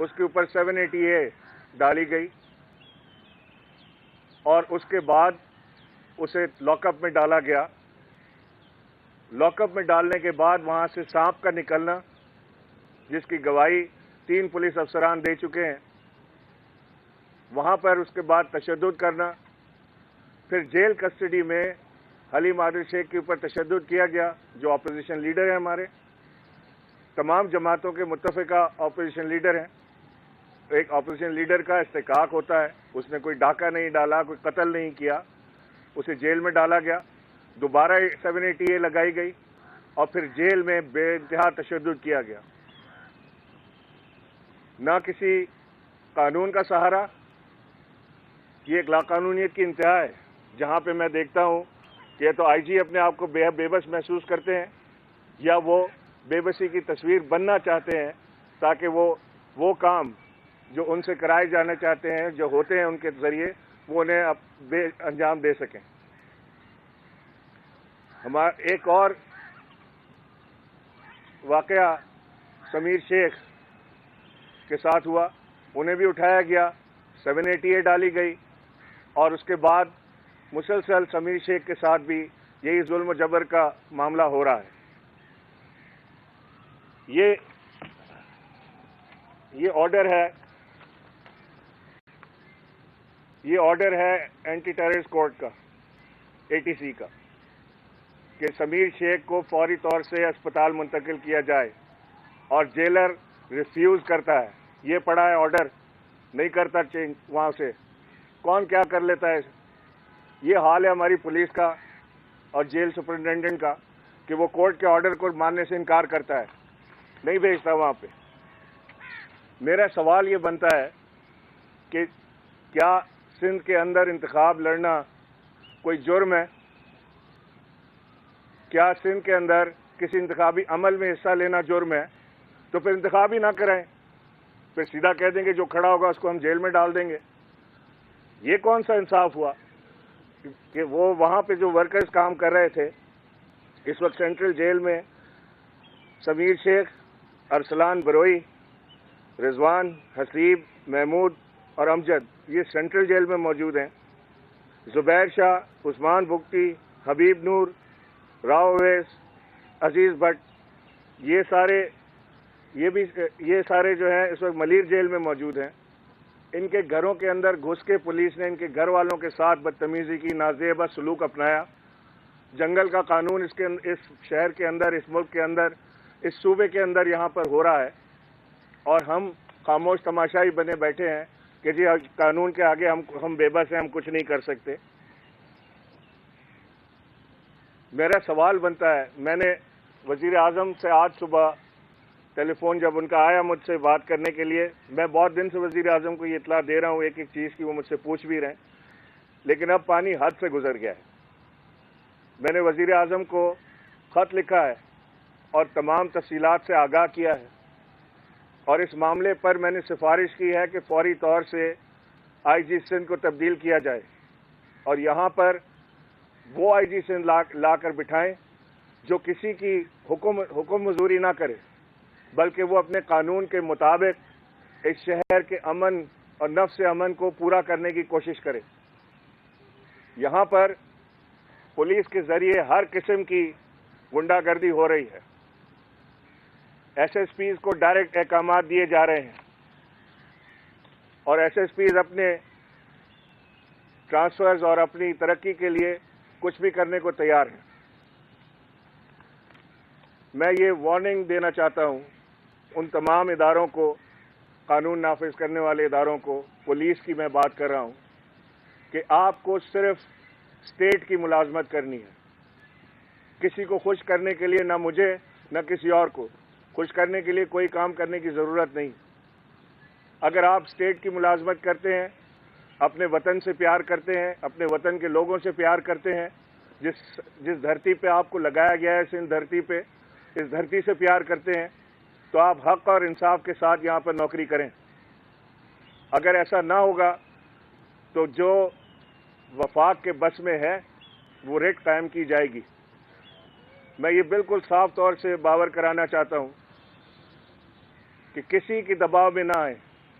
اس کے اوپر 780A ڈالی گئی اور اس کے بعد اسے لاک اپ میں ڈالا گیا. لاک اپ میں ڈالنے کے بعد وہاں سے سانپ کا نکلنا، جس کی گواہی 3 پولیس افسران دے چکے ہیں. وہاں پر اس کے بعد تشدد کرنا، پھر جیل کسٹڈی میں حلیم عادل شیخ کے اوپر تشدد کیا گیا، جو اپوزیشن لیڈر ہیں، ہمارے تمام جماعتوں کے متفقہ اپوزیشن لیڈر ہیں. ایک اپوزیشن لیڈر کا استحقاق ہوتا ہے، اس نے کوئی ڈاکہ نہیں ڈالا، کوئی قتل نہیں کیا، اسے جیل میں ڈالا گیا. دوبارہ 780A لگائی گئی اور پھر جیل میں بے انتہا تشدد کیا گیا. نہ کسی قانون کا سہارا. یہ ایک لاقانونیت کی انتہا ہے، جہاں پہ میں دیکھتا ہوں کہ تو آئی جی اپنے آپ کو بے بس محسوس کرتے ہیں، یا وہ بے بسی کی تصویر بننا چاہتے ہیں تاکہ وہ کام جو ان سے کرائے جانا چاہتے ہیں، جو ہوتے ہیں ان کے ذریعے، وہ انہیں انجام دے سکیں. ہمارا ایک اور واقعہ سمیر شیخ کے ساتھ ہوا، انہیں بھی اٹھایا گیا، 780A ڈالی گئی اور اس کے بعد مسلسل سمیر شیخ کے ساتھ بھی یہی ظلم و جبر کا معاملہ ہو رہا ہے. یہ آرڈر ہے اینٹی ٹیررسٹ کورٹ کا، ATC کا، کہ سمیر شیخ کو فوری طور سے اسپتال منتقل کیا جائے، اور جیلر ریفیوز کرتا ہے. یہ پڑا ہے آرڈر، نہیں کرتا چینج وہاں سے. کون کیا کر لیتا ہے. یہ حال ہے ہماری پولیس کا اور جیل سپرنٹینڈنٹ کا کہ وہ کورٹ کے آرڈر کو ماننے سے انکار کرتا ہے، نہیں بھیجتا وہاں پہ. میرا سوال یہ بنتا ہے کہ کیا سندھ کے اندر انتخاب لڑنا کوئی جرم ہے؟ کیا سندھ کے اندر کسی انتخابی عمل میں حصہ لینا جرم ہے؟ تو پھر انتخاب ہی نہ کریں، پھر سیدھا کہہ دیں گے جو کھڑا ہوگا اس کو ہم جیل میں ڈال دیں گے. یہ کون سا انصاف ہوا کہ وہ وہاں پہ جو ورکرز کام کر رہے تھے، اس وقت سینٹرل جیل میں سمیر شیخ، ارسلان بروئی، رضوان، حسیب، محمود اور امجد، یہ سینٹرل جیل میں موجود ہیں. زبیر شاہ، عثمان بگٹی، حبیب نور، راؤ اویس، عزیز بٹ، یہ سارے جو ہیں اس وقت ملیر جیل میں موجود ہیں. ان کے گھروں کے اندر گھس کے پولیس نے ان کے گھر والوں کے ساتھ بدتمیزی کی، نازیبا سلوک اپنایا. جنگل کا قانون اس شہر کے اندر، اس ملک کے اندر، اس صوبے کے اندر یہاں پر ہو رہا ہے، اور ہم خاموش تماشائی بنے بیٹھے ہیں کہ جی قانون کے آگے ہم بے بس ہیں، ہم کچھ نہیں کر سکتے. میرا سوال بنتا ہے، میں نے وزیر اعظم سے آج صبح ٹیلی فون جب ان کا آیا مجھ سے بات کرنے کے لیے، میں بہت دن سے وزیر اعظم کو یہ اطلاع دے رہا ہوں ایک ایک چیز کی، وہ مجھ سے پوچھ بھی رہے ہیں، لیکن اب پانی حد سے گزر گیا ہے. میں نے وزیر اعظم کو خط لکھا ہے اور تمام تفصیلات سے آگاہ کیا ہے، اور اس معاملے پر میں نے سفارش کی ہے کہ فوری طور سے آئی جی سندھ کو تبدیل کیا جائے، اور یہاں پر وہ آئی جی سندھ لا کر بٹھائیں جو کسی کی حکم مزوری نہ کرے، بلکہ وہ اپنے قانون کے مطابق اس شہر کے امن اور نفس امن کو پورا کرنے کی کوشش کرے. یہاں پر پولیس کے ذریعے ہر قسم کی غنڈہ گردی ہو رہی ہے. ایس ایس پیز کو ڈائریکٹ احکامات دیے جا رہے ہیں، اور ایس ایس پیز اپنے ٹرانسفرز اور اپنی ترقی کے لیے کچھ بھی کرنے کو تیار ہیں. میں یہ وارننگ دینا چاہتا ہوں ان تمام اداروں کو، قانون نافذ کرنے والے اداروں کو، پولیس کی میں بات کر رہا ہوں، کہ آپ کو صرف اسٹیٹ کی ملازمت کرنی ہے. کسی کو خوش کرنے کے لیے، نہ مجھے نہ کسی اور کو خوش کرنے کے لیے کوئی کام کرنے کی ضرورت نہیں. اگر آپ اسٹیٹ کی ملازمت کرتے ہیں، اپنے وطن سے پیار کرتے ہیں، اپنے وطن کے لوگوں سے پیار کرتے ہیں، جس دھرتی پہ آپ کو لگایا گیا ہے، سندھ دھرتی پہ، اس دھرتی سے پیار کرتے ہیں، تو آپ حق اور انصاف کے ساتھ یہاں پر نوکری کریں. اگر ایسا نہ ہوگا تو جو وفاق کے بس میں ہے وہ ریٹ قائم کی جائے گی. میں یہ بالکل صاف طور سے باور کرانا چاہتا ہوں کہ کسی کی دباؤ میں نہ آئیں.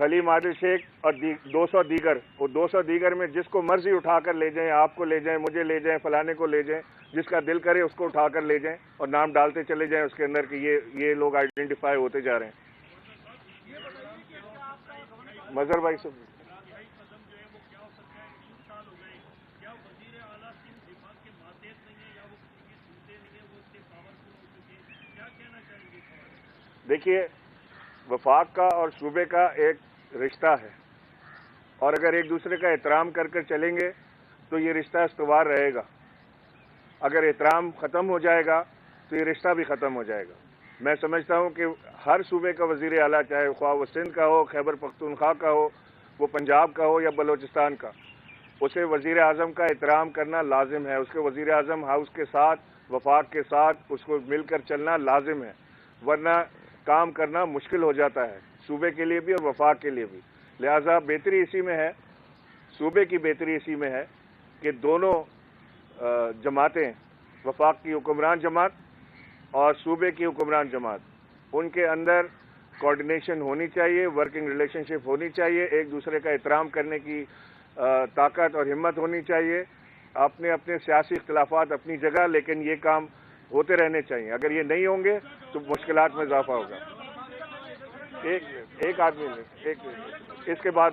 حلیم عادل شیخ اور 200 دیگر، وہ 200 دیگر میں جس کو مرضی اٹھا کر لے جائیں، آپ کو لے جائیں، مجھے لے جائیں، فلانے کو لے جائیں، جس کا دل کرے اس کو اٹھا کر لے جائیں اور نام ڈالتے چلے جائیں اس کے اندر کہ یہ لوگ آئیڈینٹیفائی ہوتے جا رہے ہیں۔ مظہر بھائی سے دیکھیے، وفاق کا اور صوبے کا ایک رشتہ ہے، اور اگر ایک دوسرے کا احترام کر کر چلیں گے تو یہ رشتہ استوار رہے گا۔ اگر احترام ختم ہو جائے گا تو یہ رشتہ بھی ختم ہو جائے گا۔ میں سمجھتا ہوں کہ ہر صوبے کا وزیر اعلیٰ، چاہے خواہ وہ سندھ کا ہو، خیبر پختونخوا کا ہو، وہ پنجاب کا ہو یا بلوچستان کا، اسے وزیر اعظم کا احترام کرنا لازم ہے۔ اس کے وزیر اعظم ہاؤس کے ساتھ، وفاق کے ساتھ اس کو مل کر چلنا لازم ہے، ورنہ کام کرنا مشکل ہو جاتا ہے، صوبے کے لیے بھی اور وفاق کے لیے بھی۔ لہذا بہتری اسی میں ہے، صوبے کی بہتری اسی میں ہے کہ دونوں جماعتیں، وفاق کی حکمران جماعت اور صوبے کی حکمران جماعت، ان کے اندر کوارڈینیشن ہونی چاہیے، ورکنگ ریلیشن شپ ہونی چاہیے، ایک دوسرے کا احترام کرنے کی طاقت اور ہمت ہونی چاہیے۔ اپنے اپنے سیاسی اختلافات اپنی جگہ، لیکن یہ کام ہوتے رہنے چاہیے۔ اگر یہ نہیں ہوں گے تو مشکلات میں اضافہ ہوگا۔ ایک آدمی ایک اس کے بعد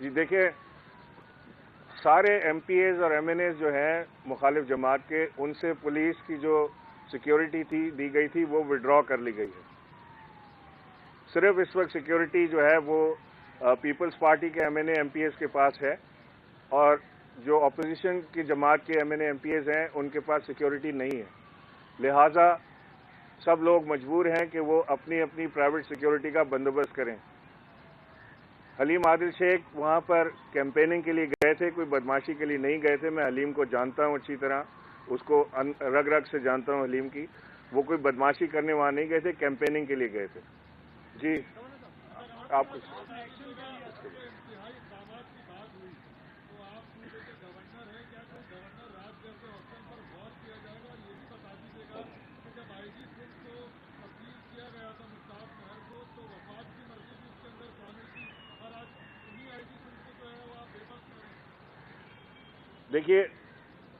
جی دیکھیں، سارے ایم پی ایز اور ایم این ایز جو ہیں مخالف جماعت کے، ان سے پولیس کی جو سیکیورٹی دی گئی تھی وہ وڈرا کر لی گئی ہے۔ صرف اس وقت سیکیورٹی جو ہے وہ پیپلز پارٹی کے M N A M P As کے پاس ہے، اور جو اپوزیشن کی جماعت کے M N A M P As ہیں ان کے پاس سیکیورٹی نہیں ہے۔ لہٰذا سب لوگ مجبور ہیں کہ وہ اپنی اپنی پرائیویٹ سیکیورٹی کا بندوبست کریں۔ حلیم عادل شیخ وہاں پر کیمپیننگ کے لیے گئے تھے، کوئی بدماشی کے لیے نہیں گئے تھے۔ میں حلیم کو جانتا ہوں اچھی طرح، اس کو رگ رگ سے جانتا ہوں حلیم کی۔ وہ کوئی بدماشی کرنے وہاں نہیں گئے تھے، کیمپیننگ کے لیے گئے تھے۔ جی آپ دیکھیے،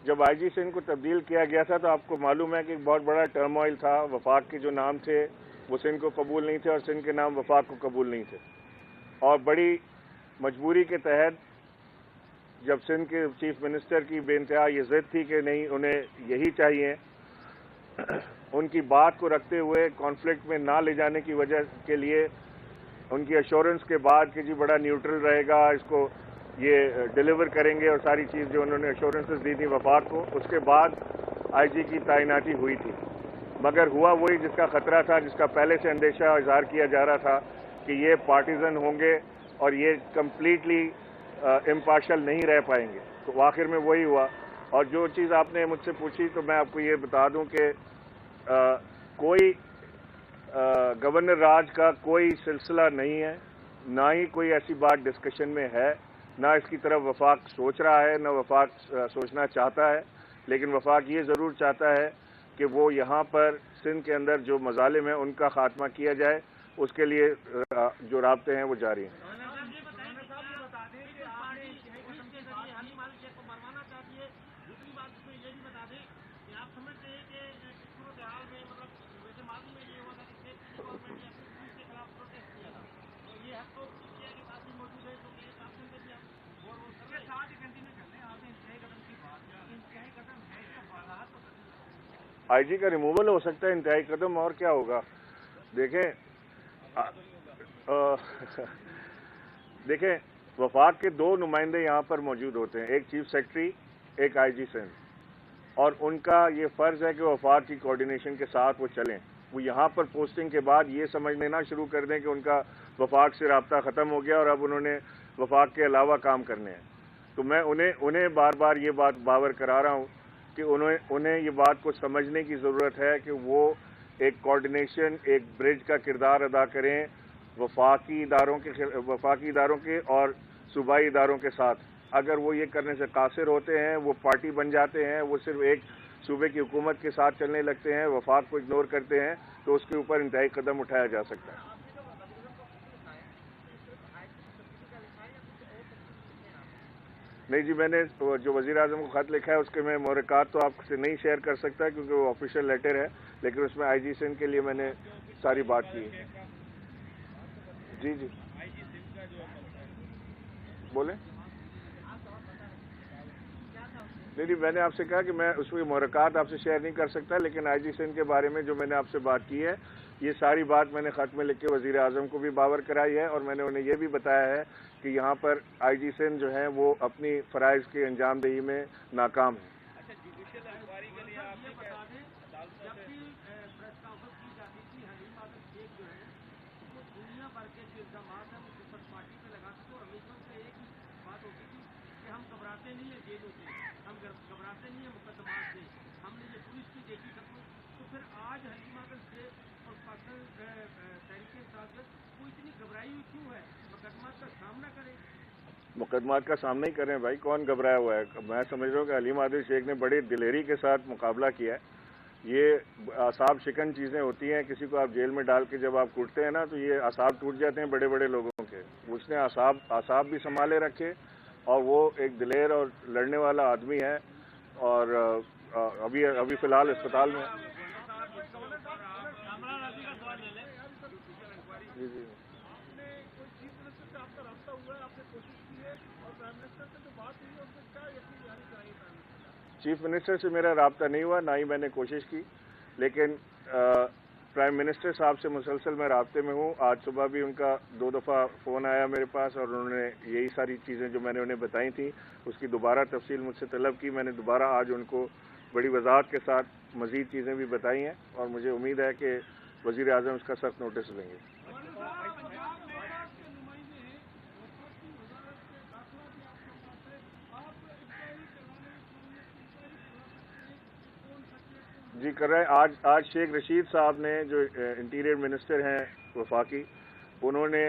جب آئی جی سندھ کو تبدیل کیا گیا تھا تو آپ کو معلوم ہے کہ ایک بہت بڑا ٹرموائل تھا۔ وفاق کے جو نام تھے وہ سندھ کو قبول نہیں تھے، اور سندھ کے نام وفاق کو قبول نہیں تھے، اور بڑی مجبوری کے تحت جب سندھ کے چیف منسٹر کی بے انتہا یہ ضد تھی کہ نہیں انہیں یہی چاہیے، ان کی بات کو رکھتے ہوئے کانفلکٹ میں نہ لے جانے کی وجہ کے لیے ان کی ایشورنس کے بعد کہ جی بڑا نیوٹرل رہے گا، اس کو یہ ڈیلیور کریں گے، اور ساری چیز جو انہوں نے ایشورنسز دی تھی وفاق کو، اس کے بعد آئی جی کی تعیناتی ہوئی تھی۔ مگر ہوا وہی جس کا خطرہ تھا، جس کا پہلے سے اندیشہ اظہار کیا جا رہا تھا کہ یہ پارٹیزن ہوں گے اور یہ کمپلیٹلی امپارشل نہیں رہ پائیں گے، تو آخر میں وہی ہوا۔ اور جو چیز آپ نے مجھ سے پوچھی تو میں آپ کو یہ بتا دوں کہ کوئی گورنر راج کا کوئی سلسلہ نہیں ہے، نہ ہی کوئی ایسی بات ڈسکشن میں ہے، نہ اس کی طرف وفاق سوچ رہا ہے، نہ وفاق سوچنا چاہتا ہے۔ لیکن وفاق یہ ضرور چاہتا ہے کہ وہ یہاں پر سندھ کے اندر جو مظالم ہیں ان کا خاتمہ کیا جائے، اس کے لیے جو رابطے ہیں وہ جاری ہیں۔ آئی جی کا ریموول ہو سکتا ہے، انتہائی قدم اور کیا ہوگا۔ دیکھیں وفاق کے دو نمائندے یہاں پر موجود ہوتے ہیں، ایک چیف سیکرٹری، ایک آئی جی سندھ، اور ان کا یہ فرض ہے کہ وفاق کی کوارڈینیشن کے ساتھ وہ چلیں۔ وہ یہاں پر پوسٹنگ کے بعد یہ سمجھنے نہ شروع کر دیں کہ ان کا وفاق سے رابطہ ختم ہو گیا اور اب انہوں نے وفاق کے علاوہ کام کرنے ہیں۔ تو میں انہیں بار بار یہ بات باور کرا رہا ہوں کہ انہیں یہ بات کو سمجھنے کی ضرورت ہے کہ وہ ایک کوارڈینیشن، ایک برج کا کردار ادا کریں وفاقی اداروں کے اور صوبائی اداروں کے ساتھ. اگر وہ یہ کرنے سے قاصر ہوتے ہیں، وہ پارٹی بن جاتے ہیں، وہ صرف ایک صوبے کی حکومت کے ساتھ چلنے لگتے ہیں، وفاق کو اگنور کرتے ہیں، تو اس کے اوپر انتہائی قدم اٹھایا جا سکتا ہے. نہیں جی، میں نے جو وزیر اعظم کو خط لکھا ہے اس کے میں محرکات تو آپ سے نہیں شیئر کر سکتا کیونکہ وہ آفیشیل لیٹر ہے، لیکن اس میں آئی جی سندھ کے لیے میں نے ساری بات کی ہے. جی جی بولیں. نہیں، میں نے آپ سے کہا کہ میں اس میں محرکات آپ سے شیئر نہیں کر سکتا، لیکن آئی جی سندھ کے بارے میں جو میں نے آپ سے بات کی ہے، یہ ساری بات میں نے خط میں لکھ کے وزیر اعظم کو بھی باور کرائی ہے، اور میں نے انہیں یہ بھی بتایا ہے کہ یہاں پر آئی جی سندھ جو ہیں وہ اپنی فرائض کی انجام دہی میں ناکام ہیں. ہم گھبراتے نہیں ہیں جیلوں سے، ہم گھبراتے نہیں ہیں مقدمات سے، ہم نے یہ پولیس کی دیکھی سب کچھ. تو پھر آج حلیم آدم سے اور پاکستان تحریک انصاف وہ اتنی گھبرائی ہوئی کیوں ہے؟ مقدمات کا سامنا کریں. مقدمات کا سامنا ہی کریں بھائی، کون گھبرایا ہوا ہے؟ میں سمجھ رہا ہوں کہ حلیم عادل شیخ نے بڑی دلیری کے ساتھ مقابلہ کیا ہے. یہ اعصاب شکن چیزیں ہوتی ہیں، کسی کو آپ جیل میں ڈال کے جب آپ کوٹتے ہیں نا تو یہ اعصاب ٹوٹ جاتے ہیں بڑے بڑے لوگوں کے. اس نے اعصاب بھی سنبھالے رکھے، اور وہ ایک دلیر اور لڑنے والا آدمی ہے، اور ابھی فی الحال اسپتال میں. جی جی چیف منسٹر سے میرا رابطہ نہیں ہوا، نہ ہی میں نے کوشش کی، لیکن پرائم منسٹر صاحب سے مسلسل میں رابطے میں ہوں. آج صبح بھی ان کا 2 دفعہ فون آیا میرے پاس، اور انہوں نے یہی ساری چیزیں جو میں نے انہیں بتائی تھیں اس کی دوبارہ تفصیل مجھ سے طلب کی. میں نے دوبارہ آج ان کو بڑی وضاحت کے ساتھ مزید چیزیں بھی بتائی ہیں، اور مجھے امید ہے کہ وزیر اعظم اس کا سخت نوٹس لیں گے. جی کر رہے ہیں. آج شیخ رشید صاحب نے جو انٹیریئر منسٹر ہیں وفاقی، انہوں نے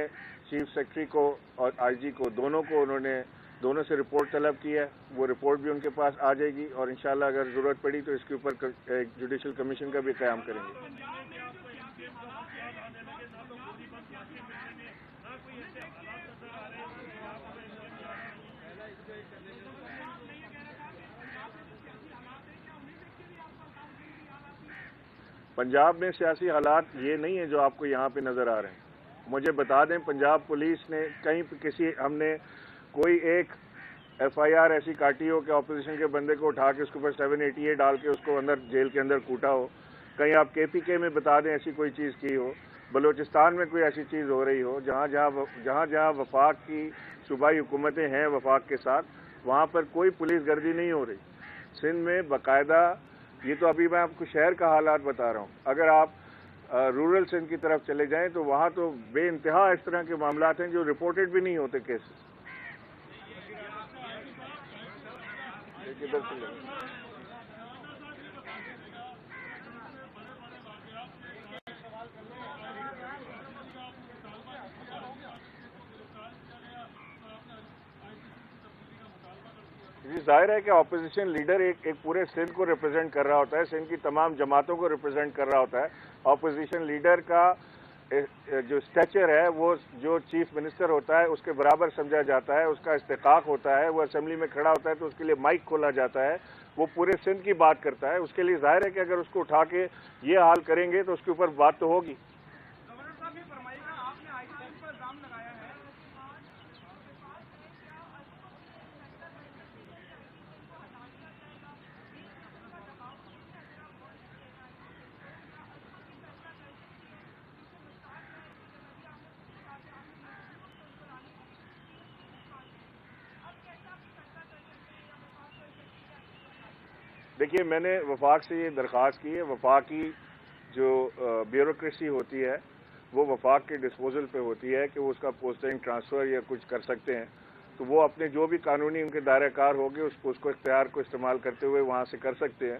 چیف سیکرٹری کو اور آئی جی کو دونوں سے رپورٹ طلب کی ہے. وہ رپورٹ بھی ان کے پاس آ جائے گی، اور انشاءاللہ اگر ضرورت پڑی تو اس کے اوپر ایک جوڈیشل کمیشن کا بھی قیام کریں گے. پنجاب میں سیاسی حالات یہ نہیں ہیں جو آپ کو یہاں پہ نظر آ رہے ہیں. مجھے بتا دیں، پنجاب پولیس نے کہیں ہم نے کوئی ایک ایف آئی آر ایسی کاٹی ہو کہ اپوزیشن کے بندے کو اٹھا کے اس کے اوپر 780A ڈال کے اس کو جیل کے اندر کوٹا ہو؟ کہیں آپ کے پی کے میں بتا دیں ایسی کوئی چیز کی ہو؟ بلوچستان میں کوئی ایسی چیز ہو رہی ہو؟ جہاں وفاق کی صوبائی حکومتیں ہیں وفاق کے ساتھ، وہاں پر کوئی پولیس گردی نہیں ہو رہی. سندھ میں باقاعدہ، یہ تو ابھی میں آپ کو شہر کا حالات بتا رہا ہوں، اگر آپ رورل سندھ کی طرف چلے جائیں تو وہاں تو بے انتہا اس طرح کے معاملات ہیں جو رپورٹڈ بھی نہیں ہوتے کیسز. جی ظاہر ہے کہ اپوزیشن لیڈر ایک پورے سندھ کو ریپرزینٹ کر رہا ہوتا ہے، سندھ کی تمام جماعتوں کو ریپرزینٹ کر رہا ہوتا ہے. اپوزیشن لیڈر کا جو اسٹیچر ہے وہ جو چیف منسٹر ہوتا ہے اس کے برابر سمجھا جاتا ہے، اس کا استحقاق ہوتا ہے. وہ اسمبلی میں کھڑا ہوتا ہے تو اس کے لیے مائک کھولا جاتا ہے، وہ پورے سندھ کی بات کرتا ہے. اس کے لیے ظاہر ہے کہ اگر اس کو اٹھا کے یہ حال کریں گے تو اس کے اوپر بات تو ہوگی. دیکھیے، میں نے وفاق سے یہ درخواست کی ہے، وفاق کی جو بیوروکریسی ہوتی ہے وہ وفاق کے ڈسپوزل پہ ہوتی ہے کہ وہ اس کا پوسٹنگ ٹرانسفر یا کچھ کر سکتے ہیں. تو وہ اپنے جو بھی قانونی ان کے دائرہ کار ہوگے اس کو اختیار کو استعمال کرتے ہوئے وہاں سے کر سکتے ہیں.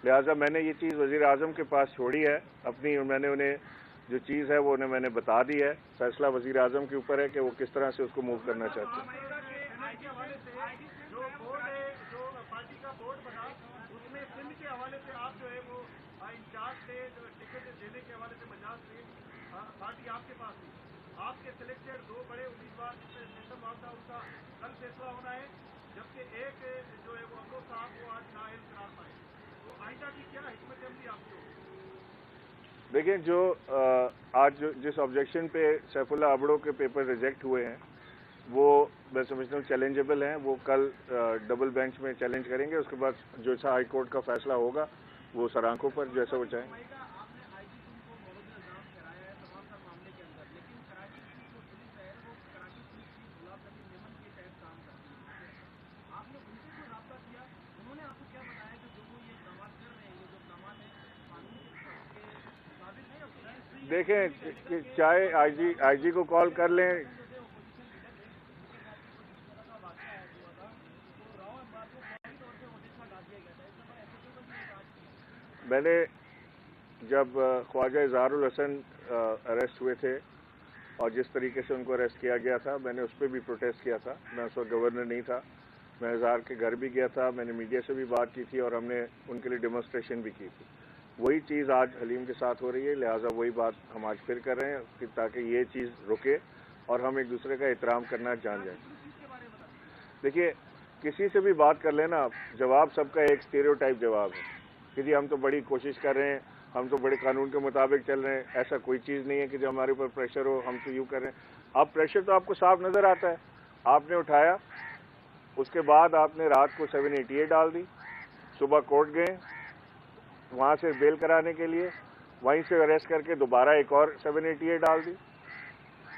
لہٰذا میں نے یہ چیز وزیر اعظم کے پاس چھوڑی ہے اپنی، میں نے انہیں جو چیز ہے وہ انہیں میں نے بتا دی ہے. فیصلہ وزیر اعظم کے اوپر ہے کہ وہ کس طرح سے اس کو موو کرنا چاہتے ہیں. جو بورڈ ہے، جو پارٹی کا بورڈ بنا، اس میں سندھ کے حوالے سے آپ جو ہے وہ انچارج تھے، ٹکٹ دینے کے حوالے سے مجاز تھے، پارٹی آپ کے پاس تھی. آپ کے سلیکٹڈ 2 بڑے امیدوار جس میں سیشن صاحب تھا، ان کا کل فیصلہ ہونا ہے، جبکہ ایک جو ہے وہ امرو صاحب وہ آج نااہل قرار پائے. تو آئندہ کی کیا حکمت عملی آپ کی ہوگی؟ دیکھیں، جو آج جس آبجیکشن پہ سیف اللہ ابڑو کے پیپر ریجیکٹ ہوئے ہیں وہ میں سمجھتا ہوں چیلنجیبل ہیں. وہ کل ڈبل بینچ میں چیلنج کریں گے. اس کے بعد جو سا ہائی کورٹ کا فیصلہ ہوگا وہ سر آنکھوں پر جیسا وہ چاہیں. آپ نے آئی جی کو مورد الزام ٹھہرایا ہے تمام تر معاملے کے اندر، لیکن کراچی کی جو پولیس ہے وہ کراچی پولیس کی غلام نبی میمن کے تحت کام کرتی ہے. آپ نے ان سے کوئی رابطہ کیا؟ انہوں نے آپ کو کیا بتایا کہ جو وہ یہ اقدامات کر رہے ہیں، یہ جو اقدامات ہیں قانون کے مطابق ہیں یا دیکھیں، چاہے آئی جی کو کال کر لیں. میں نے جب خواجہ اظہار الحسن اریسٹ ہوئے تھے اور جس طریقے سے ان کو اریسٹ کیا گیا تھا، میں نے اس پہ بھی پروٹیسٹ کیا تھا. میں اس وقت گورنر نہیں تھا. میں اظہار کے گھر بھی گیا تھا، میں نے میڈیا سے بھی بات کی تھی اور ہم نے ان کے لیے ڈیمونسٹریشن بھی کی تھی. وہی چیز آج حلیم کے ساتھ ہو رہی ہے. لہٰذا وہی بات ہم آج پھر کر رہے ہیں کہ تاکہ یہ چیز رکے اور ہم ایک دوسرے کا احترام کرنا جان جائیں. دیکھیے، کسی سے بھی بات کر لینا، جواب سب کا ایک اسٹیریوٹائپ جواب ہے کہ جی ہم تو بڑی کوشش کر رہے ہیں، ہم تو بڑے قانون کے مطابق چل رہے ہیں. ایسا کوئی چیز نہیں ہے کہ جو ہمارے اوپر پریشر ہو ہم تو یوں کر رہے ہیں. اب پریشر تو آپ کو صاف نظر آتا ہے. آپ نے اٹھایا، اس کے بعد آپ نے رات کو 788 ڈال دی، صبح کورٹ گئے وہاں سے بیل کرانے کے لیے، وہیں سے اریسٹ کر کے دوبارہ ایک اور 788 ڈال دی.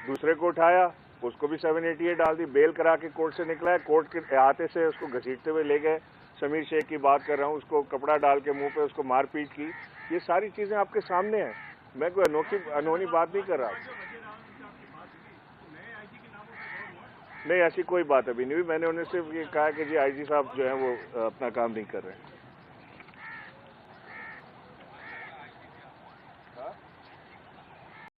دوسرے کو اٹھایا، اس کو بھی 788 ڈال دی، بیل کرا کے کورٹ سے نکلا ہے. کورٹ کے احاطے سے اس کو گھسیٹتے ہوئے لے گئے. سمیر شیخ کی بات کر رہا ہوں، اس کو کپڑا ڈال کے منہ پہ اس کو مار پیٹ کی. یہ ساری چیزیں آپ کے سامنے ہیں. میں کوئی انہونی بات نہیں کر رہا. نہیں، ایسی کوئی بات ابھی نہیں ہوئی. میں نے انہیں صرف یہ کہا کہ جی آئی جی صاحب جو ہیں وہ اپنا کام نہیں کر رہے ہیں.